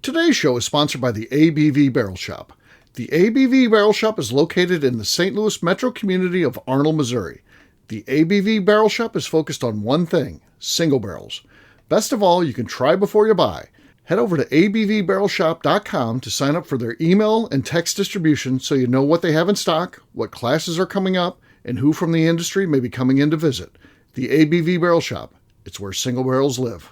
Today's show is sponsored by the ABV Barrel Shop. The ABV Barrel Shop is located in the St. Louis metro community of Arnold, Missouri. The ABV Barrel Shop is focused on one thing, single barrels. Best of all, you can try before you buy. Head over to abvbarrelshop.com to sign up for their email and text distribution so you know what they have in stock, what classes are coming up, and who from the industry may be coming in to visit. The ABV Barrel Shop. It's where single barrels live.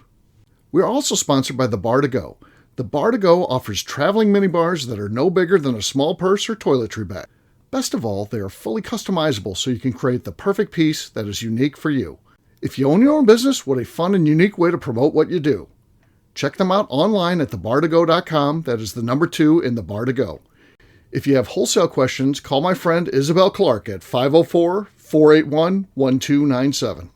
We're also sponsored by the Bar to Go. The Bar to Go offers traveling minibars that are no bigger than a small purse or toiletry bag. Best of all, they are fully customizable so you can create the perfect piece that is unique for you. If you own your own business, what a fun and unique way to promote what you do. Check them out online at thebar2go.com. That is the number 2 in the Bar to Go. If you have wholesale questions, call my friend Isabel Clark at 504-481-1297.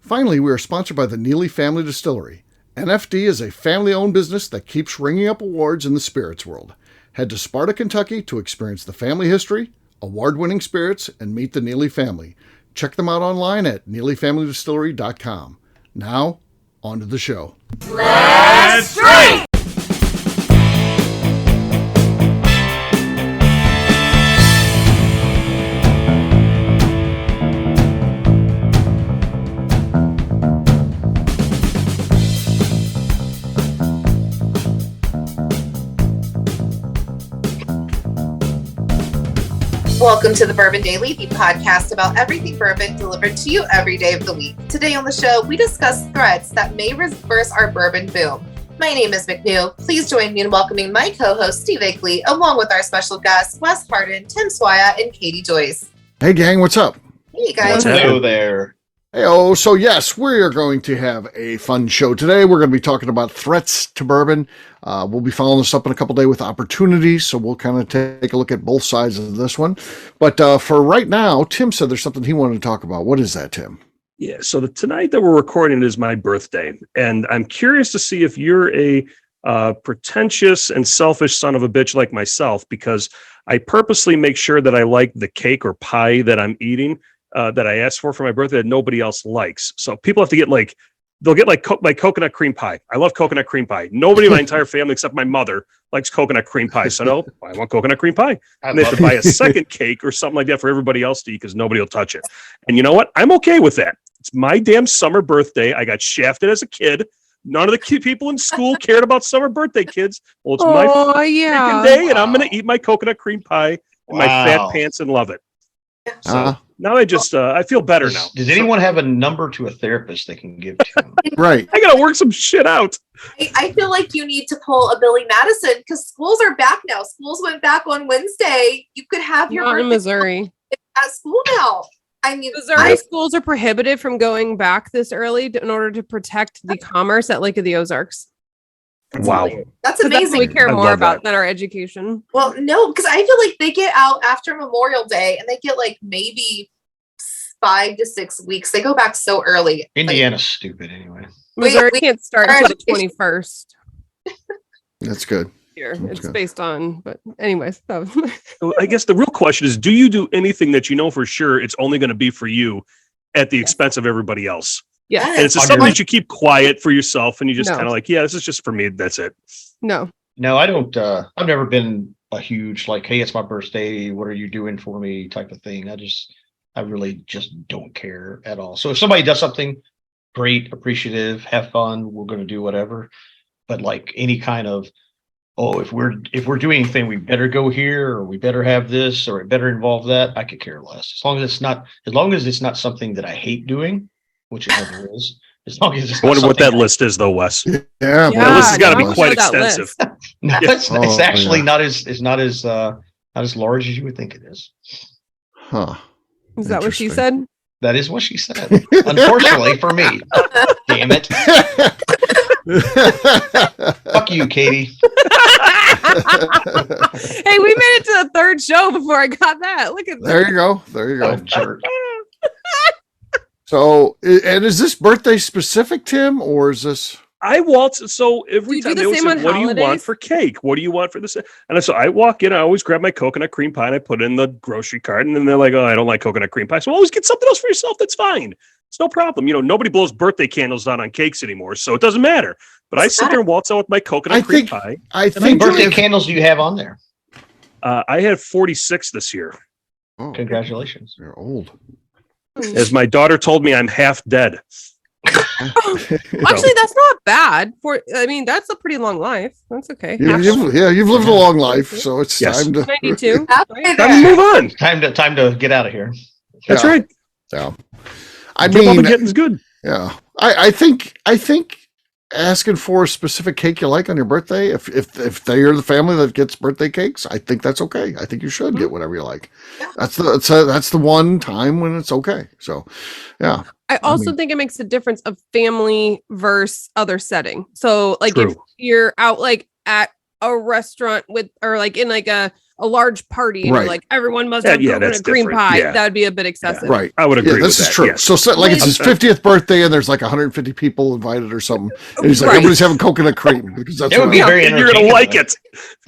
Finally, we are sponsored by the Neely Family Distillery. NFD is a family-owned business that keeps ringing up awards in the spirits world. Head to Sparta, Kentucky to experience the family history, award-winning spirits, and meet the Neely family. Check them out online at neelyfamilydistillery.com. Now, on to the show. Let's drink! Welcome to the Bourbon Daily, the podcast about everything bourbon delivered to you every day of the week. Today on the show, we discuss threats that may reverse our bourbon boom. My name is McNew. Please join me in welcoming my co-host, Steve Akeley, along with our special guests, Wes Harden, Tim Swaya, and Katie Joyce. Hey gang, what's up? Hey guys. Hello there. Hey, so yes, we are going to have a fun show today. We're going to be talking about threats to bourbon. We'll be following this up in a couple days with opportunities, so we'll kind of take a look at both sides of this one. But for right now, Tim said there's something he wanted to talk about. What is that, Tim? Yeah, so tonight that we're recording is my birthday, and I'm curious to see if you're a pretentious and selfish son of a bitch like myself, because I purposely make sure that I like the cake or pie that I'm eating that I asked for my birthday that nobody else likes. So people have to get they'll get like coconut cream pie. I love coconut cream pie. Nobody in my entire family except my mother likes coconut cream pie. So no, I want coconut cream pie. And they have to buy a second cake or something like that for everybody else to eat because nobody will touch it. And you know what? I'm okay with that. It's my damn summer birthday. I got shafted as a kid. None of the people in school cared about summer birthday kids. Well, it's my freaking day, and I'm going to eat my coconut cream pie in my fat pants and love it. So now I feel better now. Does anyone have a number to a therapist they can give to? Right. I got to work some shit out. I feel like you need to pull a Billy Madison because schools are back now. Schools went back on Wednesday. You could have your birthday in Missouri at school now. I mean, Missouri schools are prohibited from going back this early in order to protect the commerce at Lake of the Ozarks. Wow. That's amazing. That's what we care more about than our education. Well, no, because I feel like they get out after Memorial Day and they get like maybe 5 to 6 weeks. They go back so early. Indiana's stupid anyway. Missouri can't start until the 21st. That's good. Here. It's based on, but anyways. So I guess the real question is, do you do anything that you know for sure it's only going to be for you at the expense of everybody else? Yeah. And it's something that you keep quiet for yourself and you just kind of like, yeah, this is just for me. That's it. No, I don't. I've never been a huge like, hey, it's my birthday. What are you doing for me type of thing. I really just don't care at all. So if somebody does something great, appreciative, have fun, we're going to do whatever. But like any kind of, if we're doing anything, we better go here or we better have this or it better involve that. I could care less. As long as it's not something that I hate doing, which it never is. As long as it's I wonder what that list is, though, Wes. Yeah, that list has got to be quite extensive. No, it's actually not as large as you would think it is. Huh? Is that what she said? That is what she said. Unfortunately for me. Damn it. Fuck you, Katie. Hey, we made it to the third show before I got that. Look at that. There you go. Oh, jerk. So, and is this birthday specific, Tim, or is this? I waltz. So every time they always say, what do you want for cake? What do you want for this? And so I walk in, I always grab my coconut cream pie and I put it in the grocery cart. And then they're like, oh, I don't like coconut cream pie. So always get something else for yourself. That's fine. It's no problem. Nobody blows birthday candles out on cakes anymore, so it doesn't matter. But I sit there and waltz out with my coconut cream pie. How many birthday candles do you have on there? I had 46 this year. Oh, congratulations. You're old. As my daughter told me, I'm half dead. Actually, that's not bad. That's a pretty long life. That's okay. You've lived a long life, so it's time to 92. Time to move on. Time to get out of here. That's right. Yeah. Getting's good. Yeah. I think asking for a specific cake you like on your birthday, if they are the family that gets birthday cakes, I think that's okay. I think you should get whatever you like. Yeah. That's the one time when it's okay. So, yeah. I also think it makes a difference of family versus other setting. So, like, True. if you're out like at a restaurant or like in like a large party, Right. and like everyone must have coconut cream different. pie, Yeah. that would be a bit excessive. Right. I would agree with this that. is true. Yes. So like it's his 50th birthday and there's like 150 people invited or something. And he's like, Right. everybody's having coconut cream because that's It would what be I- very And you're entertaining. gonna like it.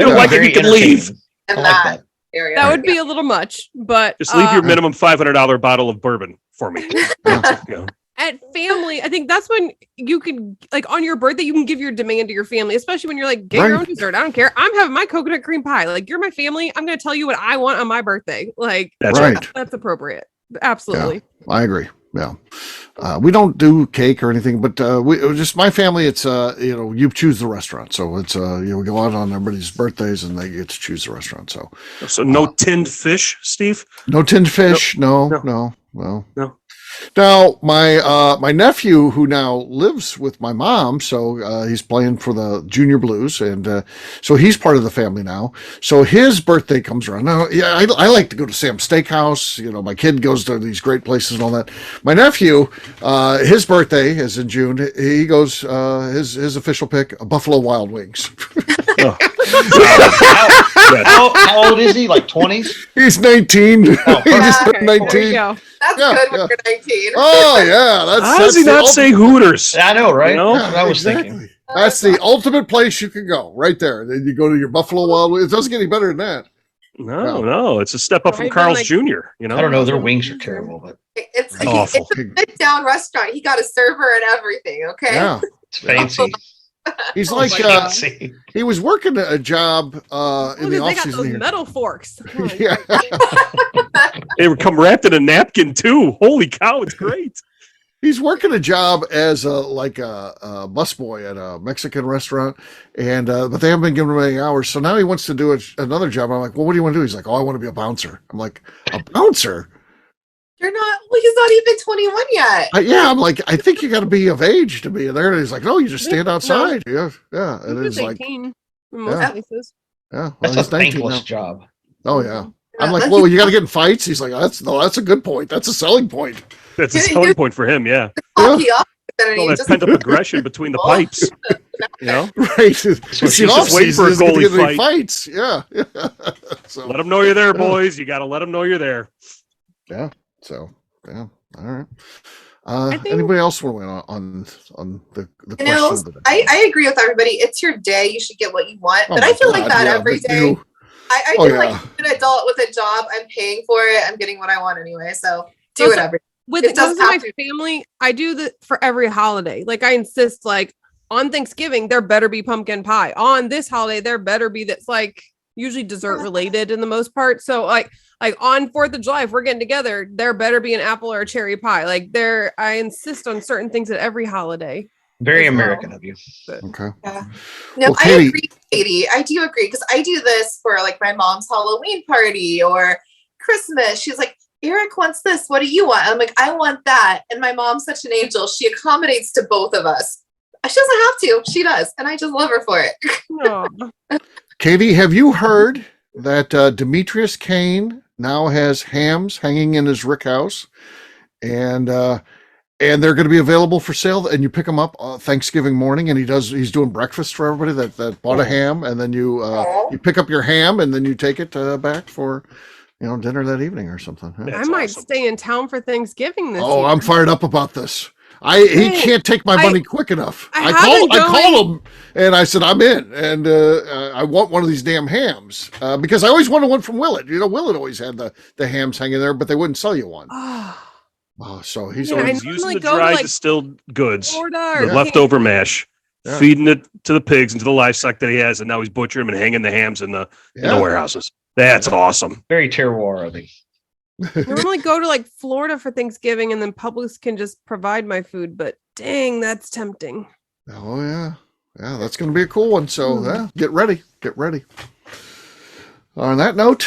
You don't like it, you can leave. In I like that that. area. That would be a little much, but Just leave your minimum $500 bottle of bourbon for me. Yeah. at family, I think that's when you can, like, on your birthday, you can give your demand to your family, especially when you're like, get your Right. own dessert. I don't care. I'm having my coconut cream pie. Like, you're my family. I'm going to tell you what I want on my birthday. Like, That's right. that's appropriate. Absolutely. I agree. Yeah. We don't do cake or anything, but we just my family. It's you choose the restaurant, so it's we go out on everybody's birthdays and they get to choose the restaurant. So no tinned fish, Steve? no tinned fish. No. Well, Now my nephew, who now lives with my mom, so he's playing for the Junior Blues, and so he's part of the family now. So his birthday comes around. Now, yeah, I like to go to Sam's Steakhouse. My kid goes to these great places and all that. My nephew, his birthday is in June. He goes his official pick, Buffalo Wild Wings. How old is he? Like 20s? He's 19. He just turned Okay, 19. there you go. That's good when you're 19. Oh yeah, How does he the not say Hooters? I know, right? You know? That's what I was thinking. That's the ultimate place you can go, right there. Then you go to your Buffalo Wild Wings. It doesn't get any better than that. No, it's a step up from Right, Carl's like- Jr. I don't know. Their wings are terrible, but It's Awful. a sit down restaurant. He got a server and everything. Okay. Yeah, it's fancy. he's like Fancy. he was working a job in Look, the they off got those season. metal forks. Oh, Yeah, They would come wrapped in a napkin too. Holy cow, it's great. he's working a job as a busboy at a Mexican restaurant, and but they haven't been giving him any hours. So now he wants to do another job. I'm like, well, what do you want to do? He's like, oh, I want to be a bouncer. I'm like, a bouncer? You're not. Well, he's not even 21 yet. Yeah, I'm like, I think you got to be of age to be there. And he's like, no, you just stand outside. Yeah. He And was it's like, 18 in most Yeah. places. yeah, well, That's he's a 19 thankless now. job. Oh yeah. I'm like, well, you got to get in fights. He's like, that's a good point. That's a selling point. That's a selling point for him, yeah. Hockey off. All that pent up aggression between the pipes. Right. It's she's the off just waiting for a season. He's gonna goalie get any fights. Yeah. So, Let them know you're there, boys. You got to let them know you're there. yeah. So, yeah. All right. think- Anybody else want to win on the You question know, of the day? I agree with everybody. It's your day. You should get what you want. Oh But my I feel like God, that yeah, every but day. you- I Oh, feel like yeah. an adult with a job. I'm paying for it. I'm getting what I want anyway. So do So- whatever. With It does those of my have to. family, I do that for every holiday. Like, I insist, like, on Thanksgiving, there better be pumpkin pie. On this holiday, there better be that's like usually dessert related in the most part. So like on 4th of July, if we're getting together, there better be an apple or a cherry pie. Like, I insist on certain things at every holiday. Very As well. American of you. Okay. No, Well, I Katie- agree, Katie. I do agree because I do this for like my mom's Halloween party or Christmas. She's like, Eric wants this. What do you want? I'm like, I want that. And my mom's such an angel. She accommodates to both of us. She doesn't have to. She does. And I just love her for it. Aw. Katie, have you heard that Demetrius Kane now has hams hanging in his rick house, and they're going to be available for sale, and you pick them up Thanksgiving morning, and he's doing breakfast for everybody that bought a ham, and then you pick up your ham, and then you take it back for dinner that evening or something. Yeah. I That's might awesome. stay in town for Thanksgiving this Oh, year. I'm fired up about this. He Hey, can't take my money quick enough. I I haven't called him and I said I'm in, and I want one of these damn hams because I always wanted one from Willett. Willett always had the hams hanging there, but they wouldn't sell you one. Ah, Oh, so he's Yeah, I already, He's using normally the go to, dry like, distilled goods, Florida the or leftover mash, Yeah. feeding it to the pigs and to the livestock that he has, and now he's butchering them and hanging the hams in the yeah. warehouses. That's awesome. Very terroir, I think. normally go to like Florida for Thanksgiving, and then Publix can just provide my food. But dang, that's tempting. Oh yeah, yeah, that's going to be a cool one. So yeah, get ready, get ready. On that note,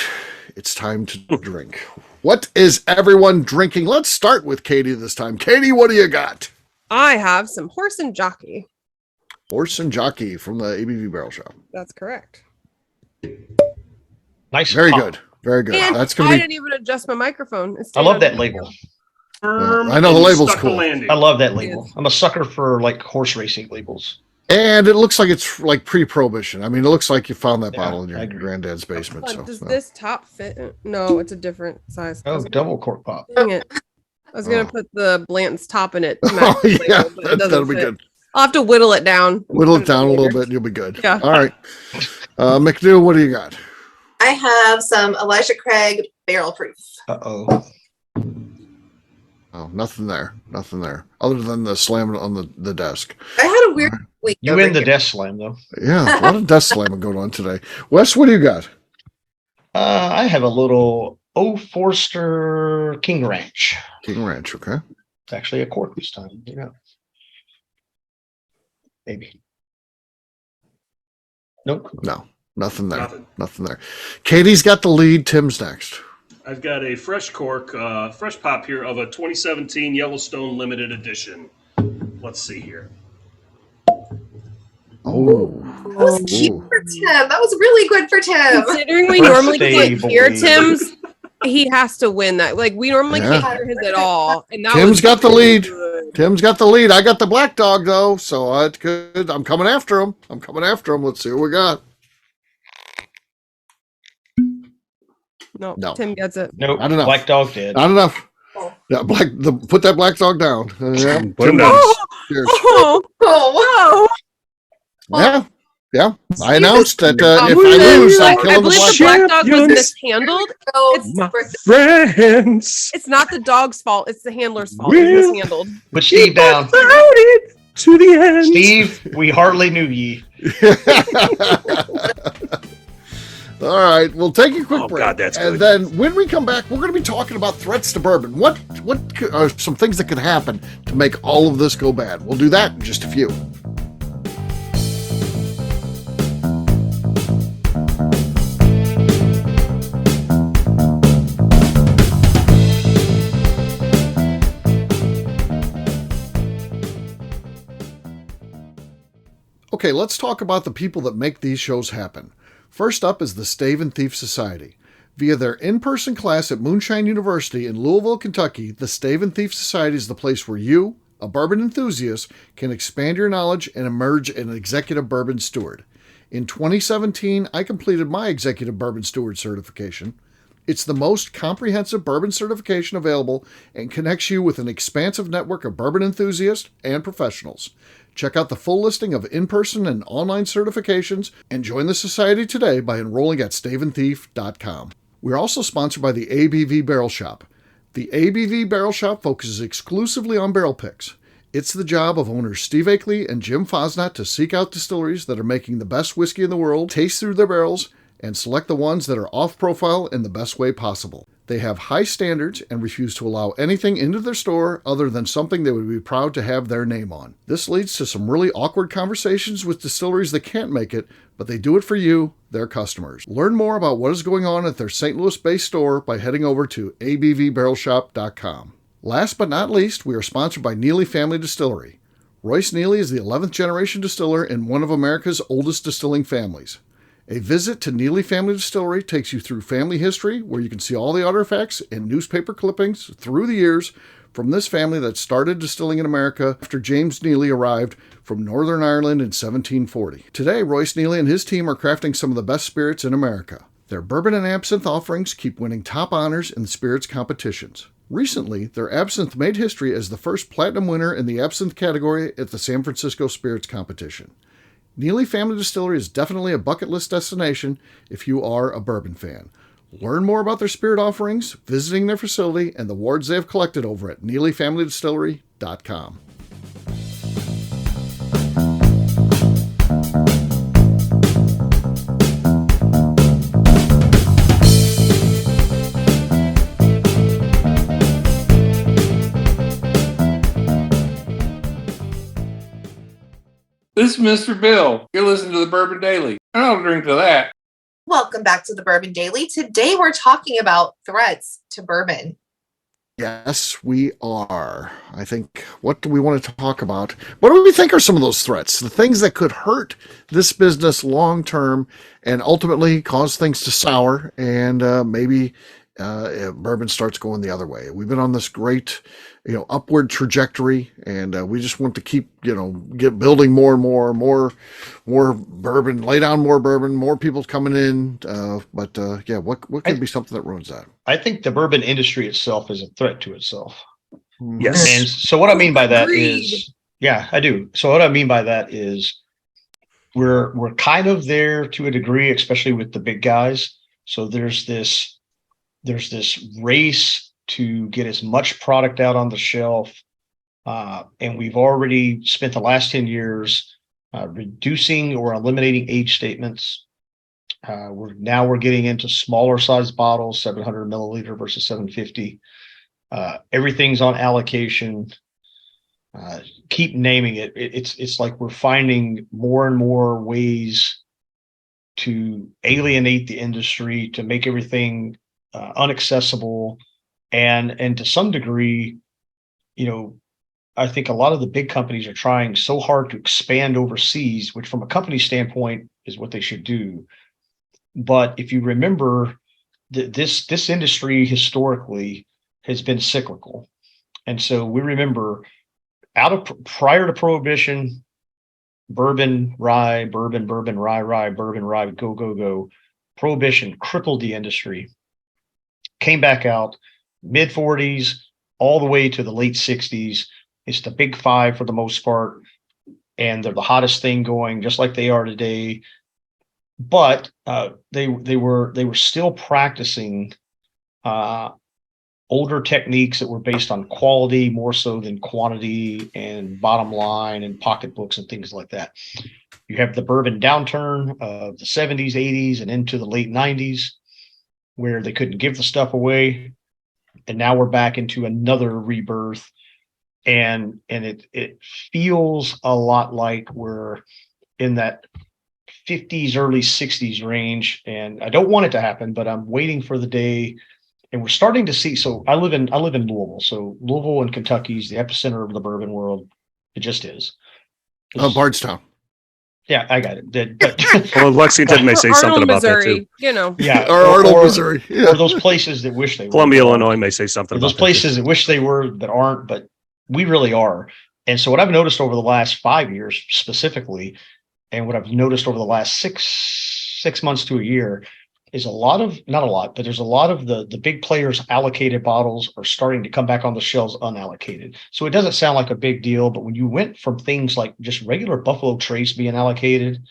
it's time to drink. What is everyone drinking? Let's start with Katie this time. Katie, what do you got? I have some horse and jockey. Horse and Jockey from the ABV Barrel Shop. That's correct. Nice. Very pop. good, very good. And That's I going to be. didn't even adjust my microphone. It I stayed love on that video. label. Firm I know the and label's stuck the cool. landing. I love that label. Yes. I'm a sucker for like horse racing labels. And it looks like it's like pre-prohibition. I mean, it looks like you found that Yeah, bottle in I your agree. granddad's basement. So Does no. this top fit? No, it's a different size. I Oh, was double cork pop. Dang it. I was gonna Oh. put the Blanton's top in it. to match Oh the yeah, label, but it doesn't that'll be fit. good. I'll have to whittle it down. Whittle Put it down a later. little bit, and you'll be good. Yeah. All right, McNew, what do you got? I have some Elijah Craig barrel proof. Uh-oh. Oh, nothing there. Nothing there. Other than the slamming on the desk. I had a weird week. You over win the here. death slam, though. Yeah, a lot of desk slamming going on today. Wes, what do you got? I have a little O Forster King Ranch. King Ranch, okay. It's actually a cork this time. Yeah. Maybe. Nope. No, nothing there. Nothing. Nothing there. Katie's got the lead. Tim's next. I've got a fresh cork, fresh pop here of a 2017 Yellowstone limited edition. Let's see here. Oh, That was cute Ooh. for Tim. That was really good for Tim. Considering we First normally can't stable hear lead. Tim's, he has to win that. Like we normally Yeah. can't hear his at all. And that Tim's was got the really lead. good. Tim's got the lead. I got the black dog though, so it's good. I'm coming after him. Let's see what we got. No, No. Tim gets it. Nope. Not enough. Black dog dead. Not enough. Oh. Yeah, put that black dog down. Yeah, Put him Tim down. wins. Cheers. Oh, Oh, Yeah, yeah. I announced that if I I lose, I'm I killing the believe black the black dog. dog was Champions. mishandled. no. It's- My birthday. friends, It's not the dog's fault. It's the handler's fault. It's Will. mishandled. Put Steve down. it to the end. Steve, we hardly knew ye. All right, we'll take a quick Oh, break. God, that's and good. then when we come back, we're going to be talking about threats to bourbon. What are some things that could happen to make all of this go bad? We'll do that in just a few. Okay, let's talk about the people that make these shows happen. First up is the Stave and Thief Society. Via their in-person class at Moonshine University in Louisville, Kentucky, the Stave and Thief Society is the place where you, a bourbon enthusiast, can expand your knowledge and emerge an executive bourbon steward. In 2017, I completed my executive bourbon steward certification. It's the most comprehensive bourbon certification available and connects you with an expansive network of bourbon enthusiasts and professionals. Check out the full listing of in-person and online certifications and join the society today by enrolling at staveandthief.com. We're also sponsored by the ABV Barrel Shop. The ABV Barrel Shop focuses exclusively on barrel picks. It's the job of owners Steve Akeley and Jim Fosnot to seek out distilleries that are making the best whiskey in the world, taste through their barrels, and select the ones that are off-profile in the best way possible. They have high standards and refuse to allow anything into their store other than something they would be proud to have their name on. This leads to some really awkward conversations with distilleries that can't make it, but they do it for you, their customers. Learn more about what is going on at their St. Louis-based store by heading over to abvbarrelshop.com. Last but not least, we are sponsored by Neely Family Distillery. Royce Neely is the 11th generation distiller in one of America's oldest distilling families. A visit to Neely Family Distillery takes you through family history, where you can see all the artifacts and newspaper clippings through the years from this family that started distilling in America after James Neely arrived from Northern Ireland in 1740. Today, Royce Neely and his team are crafting some of the best spirits in America. Their bourbon and absinthe offerings keep winning top honors in spirits competitions. Recently, their absinthe made history as the first platinum winner in the absinthe category at the San Francisco Spirits Competition. Neely Family Distillery is definitely a bucket list destination if you are a bourbon fan. Learn more about their spirit offerings, visiting their facility, and the wards they have collected over at NeelyFamilyDistillery.com. This is Mr. Bill. You're listening to the Bourbon Daily. I don't drink to that. Welcome back to the Bourbon Daily. Today we're talking about threats to bourbon. Yes, we are. I think, what do we want to talk about? What do we think are some of those threats? The things that could hurt this business long term and ultimately cause things to sour and maybe bourbon starts going the other way. We've been on this great, upward trajectory, and we just want to keep, get building more and more bourbon, lay down more bourbon, more people coming in. But what could be something that ruins that? I think the bourbon industry itself is a threat to itself. Yes. And so what I mean by that Agreed. is, yeah, I do. So what I mean by that is we're kind of there to a degree, especially with the big guys. So there's this race to get as much product out on the shelf. And we've already spent the last 10 years reducing or eliminating age statements. We're getting into smaller size bottles, 700 milliliter versus 750. Everything's on allocation. Keep naming it. It's like we're finding more and more ways to alienate the industry, to make everything unaccessible, and to some degree, I think a lot of the big companies are trying so hard to expand overseas, which from a company standpoint is what they should do. But if you remember, this industry historically has been cyclical. And so we remember prior to Prohibition, bourbon, rye, bourbon, rye, bourbon, rye, go. Prohibition crippled the industry. Came back out mid 40s all the way to the late 60s. It's the big five for the most part, and they're the hottest thing going, just like they are today. But they were still practicing older techniques that were based on quality more so than quantity and bottom line and pocketbooks and things like that. You have the bourbon downturn of the 70s, 80s, and into the late 90s, where they couldn't give the stuff away. And now we're back into another rebirth. And it feels a lot like we're in that 50s, early 60s range. And I don't want it to happen, but I'm waiting for the day. And we're starting to see, so I live in Louisville. So Louisville and Kentucky is the epicenter of the bourbon world. It just is. Bardstown. Yeah, I got it. But Well, Lexington may say Arnold, something about Missouri, that too. yeah, Or Arnold, Missouri. Yeah. or those places that wish they were. Columbia, Illinois may say something Or about those that places that wish they were that aren't, but we really are. And so what I've noticed over the last 5 years specifically, and what I've noticed over the last six months to a year, is not a lot, but there's a lot of the big players' allocated bottles are starting to come back on the shelves unallocated. So it doesn't sound like a big deal, but when you went from things like just regular Buffalo Trace being allocated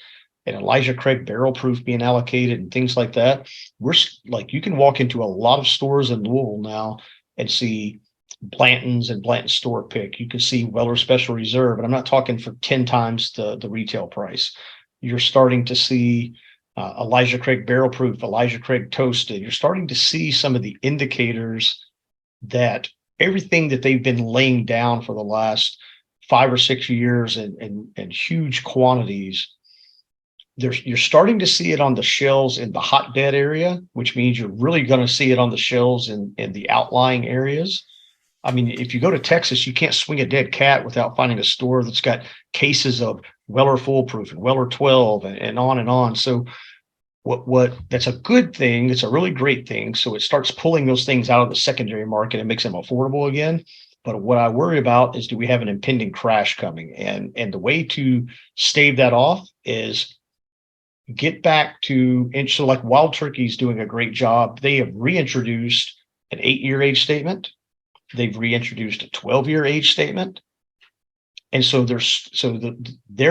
and Elijah Craig Barrel Proof being allocated and things like that, we're like, you can walk into a lot of stores in Louisville now and see Blanton's and Blanton's Store Pick. You can see Weller Special Reserve, and I'm not talking for 10 times the retail price. You're starting to see Elijah Craig Barrel Proof, Elijah Craig Toasted. You're starting to see some of the indicators that everything that they've been laying down for the last 5 or 6 years and huge quantities, you're starting to see it on the shelves in the hotbed area, which means you're really going to see it on the shelves in the outlying areas. I mean, if you go to Texas, you can't swing a dead cat without finding a store that's got cases of Weller Foolproof and Weller 12 and on and on. So what that's a good thing. It's a really great thing. So it starts pulling those things out of the secondary market and makes them affordable again. But what I worry about is, do we have an impending crash coming? And the way to stave that off is get back to, and so like Wild Turkey's doing a great job. They have reintroduced an 8-year age statement. They've reintroduced a 12-year age statement. And so they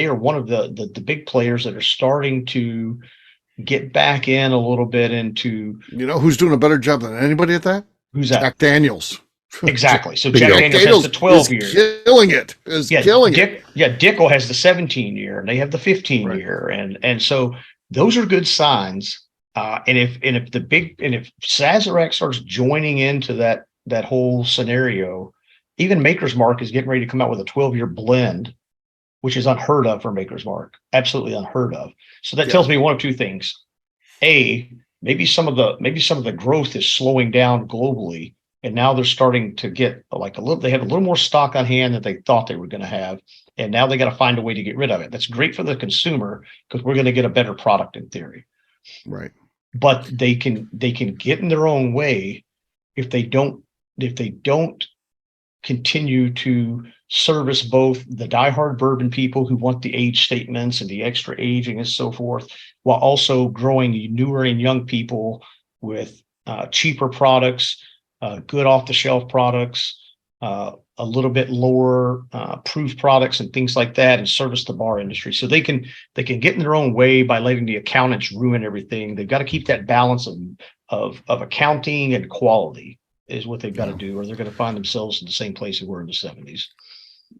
are one of the big players that are starting to get back in a little bit into. You know who's doing a better job than anybody at that? Who's that? Jack Daniels. Exactly. So Bingo. Jack Daniels has the 12 year. Killing it. Is killing it. Dickel has the 17 year, and they have the 15 Right. year, and so those are good signs. And if Sazerac starts joining into that whole scenario, even Maker's Mark is getting ready to come out with a 12-year blend, which is unheard of for Maker's Mark. Absolutely unheard of. So that tells me one of two things. A, maybe some of the growth is slowing down globally, and now they're starting to get they have a little more stock on hand than they thought they were going to have, and now they got to find a way to get rid of it. That's great for the consumer because we're going to get a better product in theory. Right. But they can get in their own way if they don't continue to service both the diehard bourbon people who want the age statements and the extra aging and so forth, while also growing newer and young people with cheaper products, good off-the-shelf products, a little bit lower proof products and things like that, and service the bar industry. So they can get in their own way by letting the accountants ruin everything. They've got to keep that balance of accounting and quality is what they've got to do, or they're going to find themselves in the same place they were in the 70s.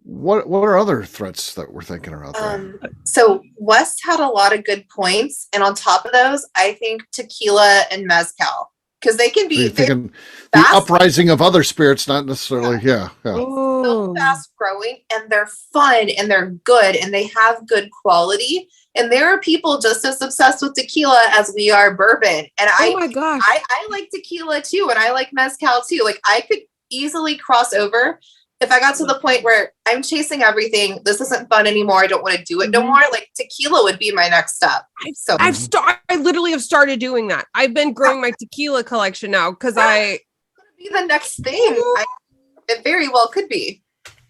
What are other threats that we're thinking are out there? So Wes had a lot of good points, and on top of those, I think tequila and mezcal, because they can So be you're thinking the fast, uprising of other spirits, not necessarily. Yeah. so fast growing, and they're fun and they're good and they have good quality. And there are people just as obsessed with tequila as we are bourbon. And Oh my gosh. I like tequila too, and I like mezcal too. Like I could easily cross over if I got to the point where I'm chasing everything. This isn't fun anymore. I don't want to do it no more. Like tequila would be my next step. I literally have started doing that. I've been growing my tequila collection now because be the next thing. It very well could be.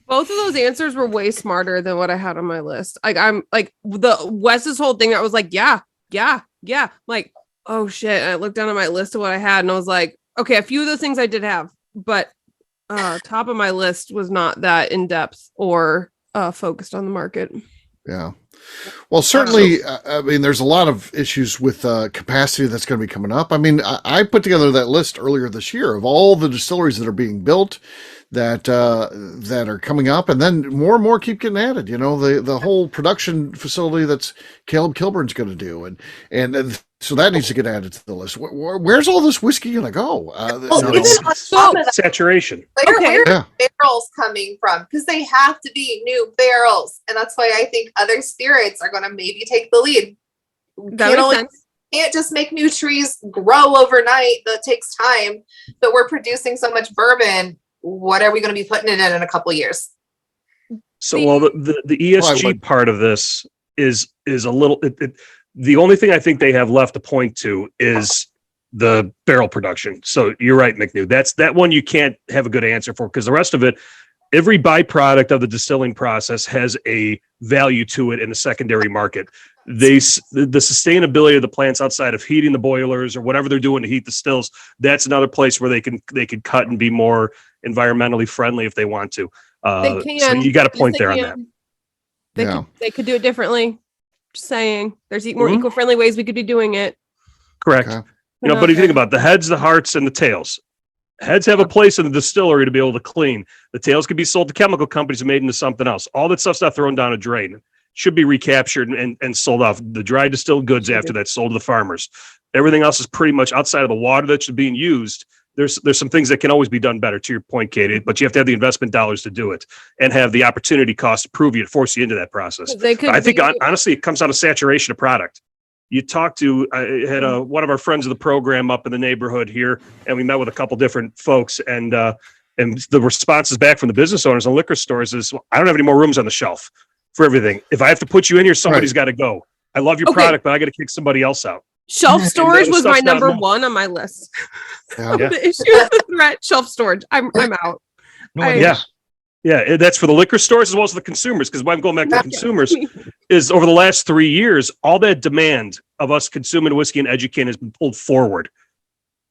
Both of those answers were way smarter than what I had on my list. Like I'm like the Wes's whole thing. I was like, yeah. Like, oh shit. And I looked down at my list of what I had and I was like, okay, a few of those things I did have, but top of my list was not that in depth or focused on the market. Yeah. Well, certainly, I mean, there's a lot of issues with capacity that's going to be coming up. I mean, I put together that list earlier this year of all the distilleries that are being built that are coming up, and then more and more keep getting added. You know, the whole production facility that's Caleb Kilburn's going to do, and so that needs to get added to the list. Where's all this whiskey going to go? Saturation. Where are barrels coming from? Because they have to be new barrels, and that's why I think other spirits are going to maybe take the lead. That makes sense. Can't just make new trees grow overnight. That takes time. But we're producing so much bourbon. What are we going to be putting in it in a couple of years? So, well, the ESG part of this is a little. The only thing I think they have left to point to is the barrel production. So you're right, McNew. That's that one you can't have a good answer for, because the rest of it, every byproduct of the distilling process has a value to it in the secondary market. The sustainability of the plants outside of heating the boilers or whatever they're doing to heat the stills, that's another place where they could cut and be more environmentally friendly if they want to. They can. So you got a point there on that. They could do it differently. Just saying, there's more eco-friendly ways we could be doing it. Correct. Okay. You know, but if you think about it, the heads, the hearts, and the tails. Heads have a place in the distillery to be able to clean. The tails could be sold to chemical companies and made into something else. All that stuff's not thrown down a drain. Should be recaptured and sold off. The dry distilled goods after that sold to the farmers. Everything else is pretty much outside of the water that's being used. There's some things that can always be done better, to your point, Katie, but you have to have the investment dollars to do it and have the opportunity cost to prove you, to force you into that process. I think honestly, it comes out of saturation of product. You talk to, I had one of our friends of the program up in the neighborhood here, and we met with a couple different folks, and the responses back from the business owners and liquor stores is, I don't have any more rooms on the shelf for everything. If I have to put you in here, somebody's got to go. I love your product, but I got to kick somebody else out. Shelf storage was my number one on my list. The issue is the threat, shelf storage. I'm out. Yeah, that's for the liquor stores as well as the consumers. Because why I'm going back to the consumers is over the last 3 years, all that demand of us consuming whiskey and educating has been pulled forward.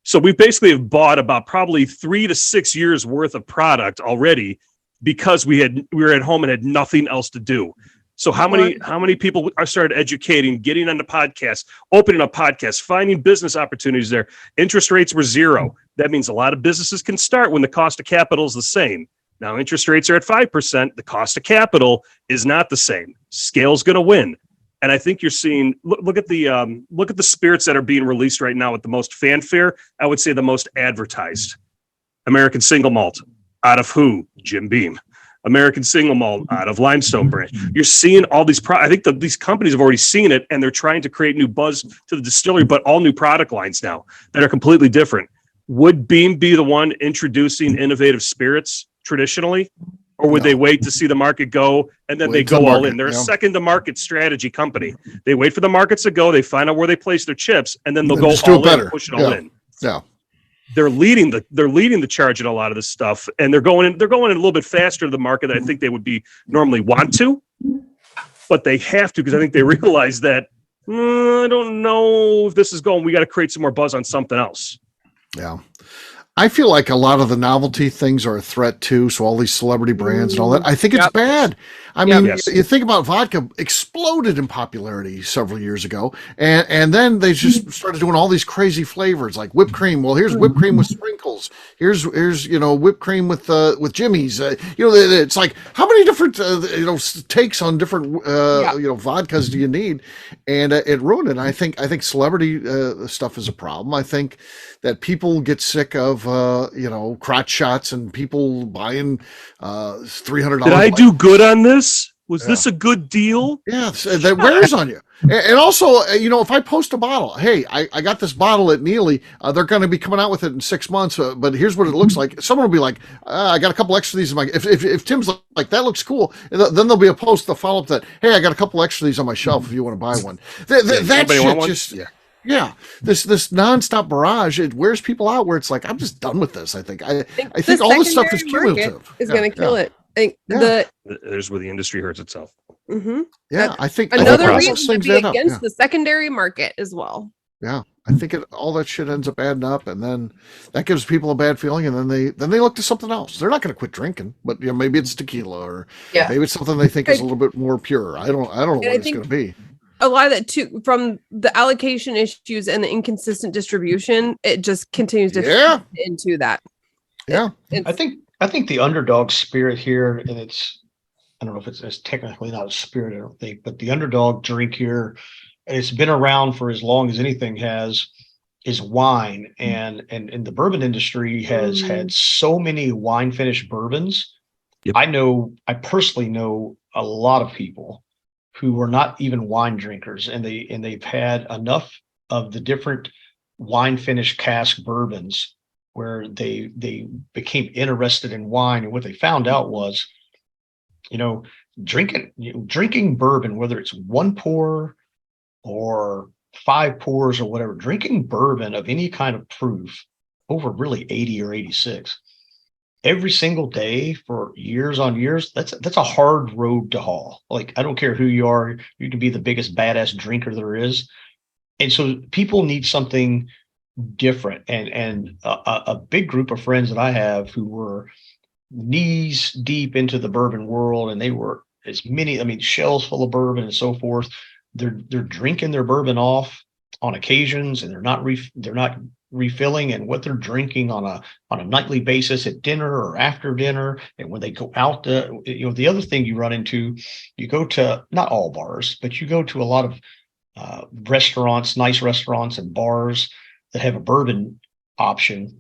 So we basically have bought about probably 3 to 6 years worth of product already because we were at home and had nothing else to do. So how many people are started educating, getting on the podcast, opening up podcasts, finding business opportunities there? Interest rates were zero. That means a lot of businesses can start when the cost of capital is the same. Now interest rates are at 5%. The cost of capital is not the same. Scale's going to win. And I think you're seeing, look at the spirits that are being released right now with the most fanfare. I would say the most advertised. American Single Malt, out of who? Jim Beam. American Single Malt, out of Limestone Branch. You're seeing all these, I think that these companies have already seen it, and they're trying to create new buzz to the distillery, but all new product lines now that are completely different. Would Beam be the one introducing innovative spirits traditionally? Or would they wait to see the market go and then they go all in? They're a second to market strategy company. They wait for the markets to go, they find out where they place their chips, and then they'll go all in, push it all in. Yeah. They're leading the charge in a lot of this stuff, and they're going in a little bit faster to the market than I think they would be normally want to, but they have to, because I think they realize that I don't know if this is going. We got to create some more buzz on something else. Yeah. I feel like a lot of the novelty things are a threat too. So all these celebrity brands and all that, I think it's bad. I mean, you think about vodka exploded in popularity several years ago, and then they just started doing all these crazy flavors like whipped cream. Well, here's whipped cream with sprinkles. Here's whipped cream with Jimmy's. It's like how many different takes on different vodkas do you need? And it ruined it. And I think celebrity stuff is a problem. I think that people get sick of crotch shots and people buying $300. Did I do good on this? Was this a good deal? Yeah, that wears on you. And also, if I post a bottle, hey, I got this bottle at Neely. They're going to be coming out with it in 6 months, but here's what it looks like. Someone will be like, I got a couple extra of these in my. If Tim's like that looks cool, then there'll be a post to follow up that, hey, I got a couple extra of these on my shelf if you want to buy one. That shit just. Yeah, this nonstop barrage, it wears people out where it's like, I'm just done with this. I think all this stuff is cumulative. Is going to kill it. There's where the industry hurts itself. Mm-hmm. Yeah, I think another reason to be against the secondary market as well. Yeah, I think all that shit ends up adding up, and then that gives people a bad feeling, and then they look to something else. They're not going to quit drinking, but maybe it's tequila, or maybe it's something they think is a little bit more pure. I don't know what it's going to be. A lot of that too, from the allocation issues and the inconsistent distribution, it just continues to fit into that. Yeah, I think the underdog spirit here, and I don't know if it's technically not a spirit, I don't think, but the underdog drink here, and it's been around for as long as anything has, is wine. And the bourbon industry has had so many wine finished bourbons. Yep. I personally know a lot of people who were not even wine drinkers, and they've had enough of the different wine finished cask bourbons where they became interested in wine. And what they found out was, drinking bourbon, whether it's one pour or 5 pours or whatever, drinking bourbon of any kind of proof over really 80 or 86 every single day for years on years, that's a hard road to haul. Like, I don't care who you are, you can be the biggest badass drinker there is. And so people need something different. And a big group of friends that I have who were knees deep into the bourbon world, and they were shells full of bourbon and so forth. They're drinking their bourbon off on occasions, and they're not refilling, and what they're drinking on a nightly basis at dinner or after dinner. And when they go out, the other thing you run into, you go to, not all bars, but you go to a lot of restaurants, nice restaurants and bars that have a bourbon option.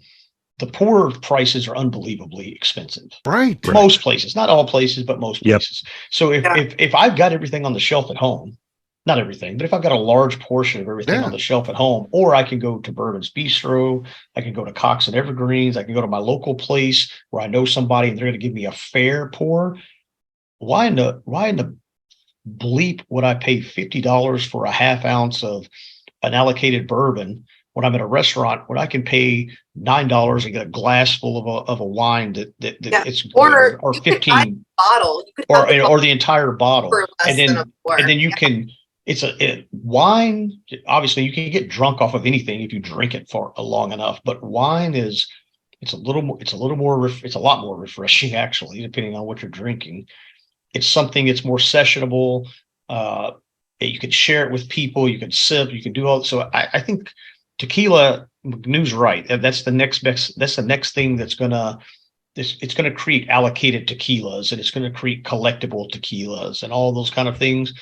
The pour prices are unbelievably expensive. Right. Most places, not all places, but most places. So if I've got everything on the shelf at home, not everything, but if I've got a large portion of everything on the shelf at home, or I can go to Bourbon's Bistro, I can go to Cox and Evergreens, I can go to my local place where I know somebody and they're going to give me a fair pour. Why in the bleep would I pay $50 for a half ounce of an allocated bourbon when I'm at a restaurant when I can pay $9 and get a glass full of a wine that it's or 15 bottle or the entire bottle, and then you can. Wine, obviously you can get drunk off of anything if you drink it for long enough, but wine it's a lot more refreshing, actually, depending on what you're drinking. it's something that's more sessionable. You can share it with people. You can sip. You can do all. So I think tequila. McNew's right. That's the next best. That's the next thing that's gonna. It's going to create allocated tequilas, and it's going to create collectible tequilas and all those kind of things.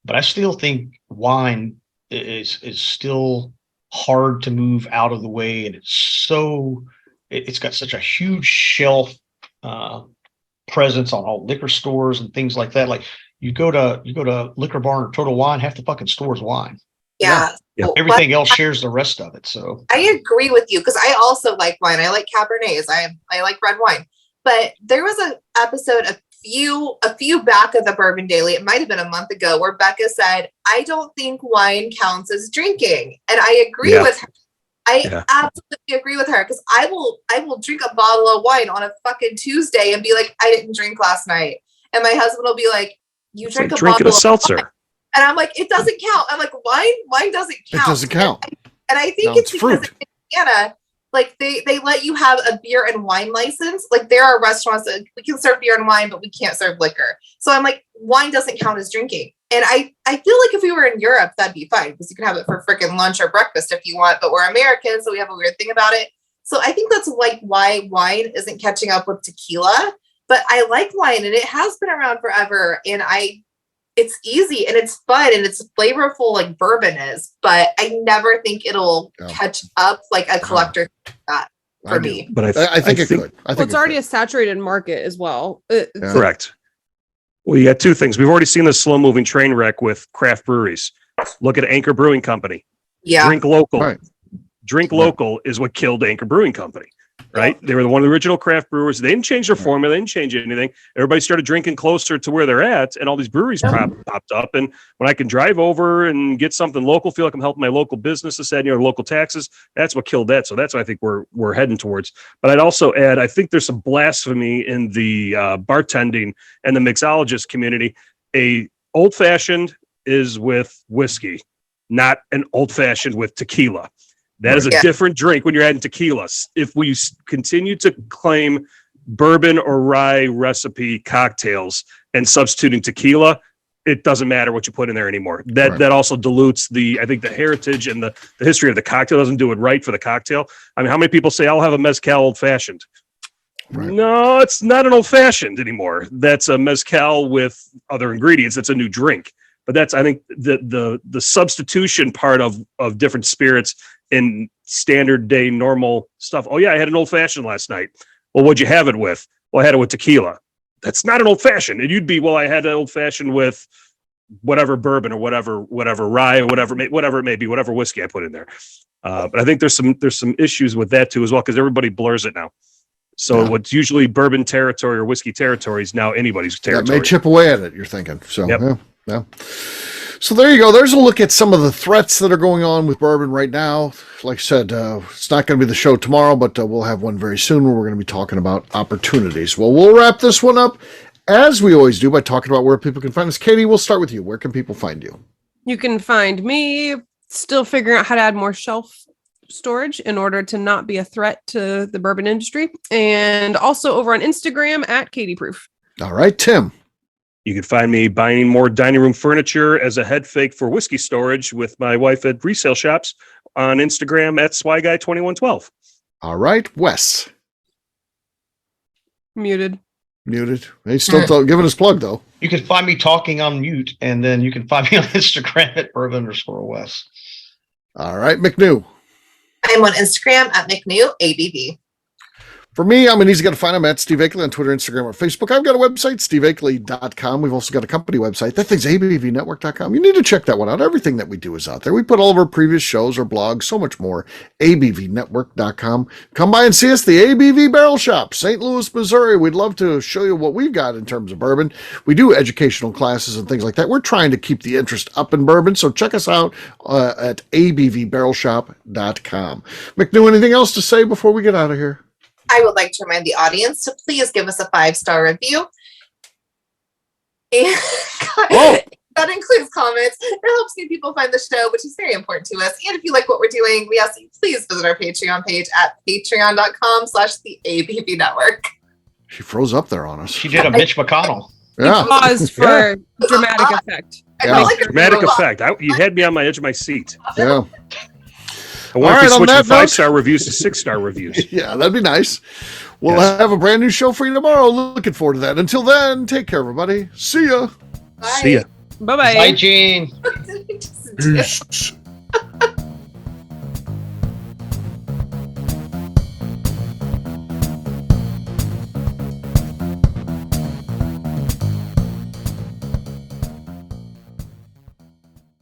But I still think wine is still hard to move out of the way, and it's got such a huge shelf presence on all liquor stores and things like that. Like you go to Liquor Barn or Total Wine, half the fucking store is wine. Yeah. Yeah. Everything else shares the rest of it. So I agree with you because I also like wine. I like Cabernets. I like red wine. But there was an episode a few back of the Bourbon Daily. It might have been a month ago where Becca said, "I don't think wine counts as drinking," and I agree with her. I absolutely agree with her because I will drink a bottle of wine on a fucking Tuesday and be like, "I didn't drink last night," and my husband will be like, "You drank a drinking bottle a seltzer." of wine." And I'm like, it doesn't count. I'm like, wine doesn't count. It doesn't count. And I think it's because in Indiana, like they let you have a beer and wine license. Like there are restaurants that we can serve beer and wine, but we can't serve liquor. So I'm like, wine doesn't count as drinking. And I feel like if we were in Europe, that'd be fine because you can have it for freaking lunch or breakfast if you want. But we're Americans, so we have a weird thing about it. So I think that's like why wine isn't catching up with tequila. But I like wine, and it has been around forever. And it's easy and it's fun and it's flavorful like bourbon is, but I never think it'll catch up like a collector that for me. But I think it could. I think it's already a saturated market as well. Correct. Well, you got two things. We've already seen the slow moving train wreck with craft breweries. Look at Anchor Brewing Company. Yeah. Drink local. Right. Drink local is what killed Anchor Brewing Company. Right? They were one of the original craft brewers. They didn't change their formula. They didn't change anything. Everybody started drinking closer to where they're at, and all these breweries popped up. And when I can drive over and get something local, feel like I'm helping my local business, local taxes, that's what killed that. So that's what I think we're heading towards. But I'd also add, I think there's some blasphemy in the bartending and the mixologist community. A old-fashioned is with whiskey, not an old-fashioned with tequila. That is a different drink when you're adding tequila. If we continue to claim bourbon or rye recipe cocktails and substituting tequila, it doesn't matter what you put in there anymore. That also dilutes I think the heritage and the history of the cocktail doesn't do it right for the cocktail. I mean, how many people say, I'll have a mezcal old fashioned? Right. No, it's not an old fashioned anymore. That's a mezcal with other ingredients. That's a new drink. But that's, I think, the substitution part of different spirits in standard day normal stuff. Oh yeah, I had an old fashioned last night. Well, what'd you have it with? Well, I had it with tequila. That's not an old fashioned. And you'd be, well, I had an old fashioned with whatever bourbon or whatever rye or whatever it may be, whatever whiskey I put in there. But I think there's some issues with that too as well because everybody blurs it now. So what's usually bourbon territory or whiskey territory is now anybody's territory. That may chip away at it. You're thinking so. Yep. Yeah. So there you go. There's a look at some of the threats that are going on with bourbon right now. Like I said, it's not going to be the show tomorrow, but we'll have one very soon where we're going to be talking about opportunities. Well, we'll wrap this one up as we always do by talking about where people can find us. Katie, we'll start with you. Where can people find you? You can find me still figuring out how to add more shelf storage in order to not be a threat to the bourbon industry. And also over on Instagram at Katie Proof. All right, Tim. You can find me buying more dining room furniture as a head fake for whiskey storage with my wife at resale shops on Instagram at SwyGuy2112. All right, Wes. Muted. He's still giving his plug, though. you can find me talking on mute, and then you can find me on Instagram at Bourbon_Wes. All right, McNew. I'm on Instagram at McNew, ABV. For me, I'm an easy guy to find. I'm at Steve Akeley on Twitter, Instagram, or Facebook. I've got a website, steveakeley.com. We've also got a company website. That thing's abvnetwork.com. You need to check that one out. Everything that we do is out there. We put all of our previous shows, our blogs, so much more. abvnetwork.com. Come by and see us, the ABV Barrel Shop, St. Louis, Missouri. We'd love to show you what we've got in terms of bourbon. We do educational classes and things like that. We're trying to keep the interest up in bourbon, so check us out at abvbarrelshop.com. McNew, anything else to say before we get out of here? I would like to remind the audience to please give us a 5-star review. And that includes comments. It helps new people find the show, which is very important to us. And if you like what we're doing, we ask you please visit our Patreon page at patreon.com/the ABV Network. She froze up there on us. She did a Mitch McConnell. Yeah. Paused for dramatic effect. I Yeah. feel like a Dramatic robot. effect. You had me on my edge of my seat. Yeah. I wonder All if right, we on switch that from note- 5-star reviews to 6-star reviews. Yeah, that'd be nice. We'll Yes. have a brand new show for you tomorrow. Looking forward to that. Until then, take care, everybody. See ya. Bye. See ya. Bye-bye. Bye, Gene. What did we just do? Peace.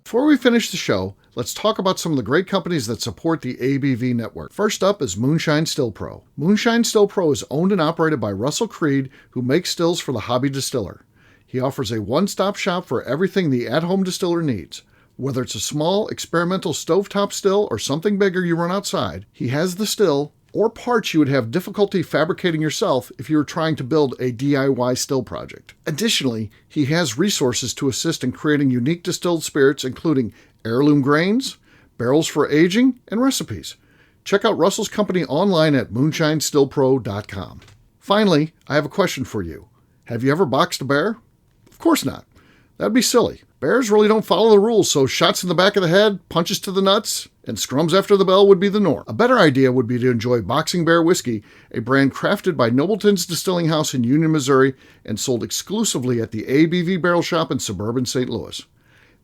Before we finish the show, let's talk about some of the great companies that support the ABV network. First up is Moonshine Still Pro. Moonshine Still Pro is owned and operated by Russell Creed, who makes stills for the hobby distiller. He offers a one-stop shop for everything the at-home distiller needs. Whether it's a small, experimental stovetop still or something bigger you run outside, he has the still or parts you would have difficulty fabricating yourself if you were trying to build a DIY still project. Additionally, he has resources to assist in creating unique distilled spirits, including heirloom grains, barrels for aging, and recipes. Check out Russell's company online at moonshinestillpro.com. Finally, I have a question for you. Have you ever boxed a bear? Of course not. That'd be silly. Bears really don't follow the rules, so shots in the back of the head, punches to the nuts, and scrums after the bell would be the norm. A better idea would be to enjoy Boxing Bear Whiskey, a brand crafted by Nobleton's Distilling House in Union, Missouri, and sold exclusively at the ABV Barrel Shop in suburban St. Louis.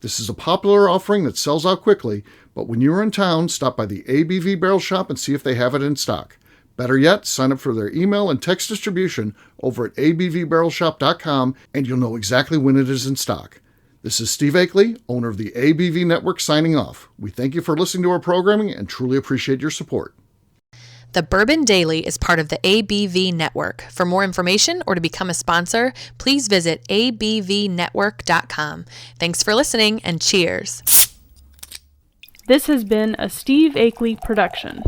This is a popular offering that sells out quickly, but when you're in town, stop by the ABV Barrel Shop and see if they have it in stock. Better yet, sign up for their email and text distribution over at abvbarrelshop.com and you'll know exactly when it is in stock. This is Steve Akeley, owner of the ABV Network, signing off. We thank you for listening to our programming and truly appreciate your support. The Bourbon Daily is part of the ABV Network. For more information or to become a sponsor, please visit abvnetwork.com. Thanks for listening and cheers. This has been a Steve Akeley production.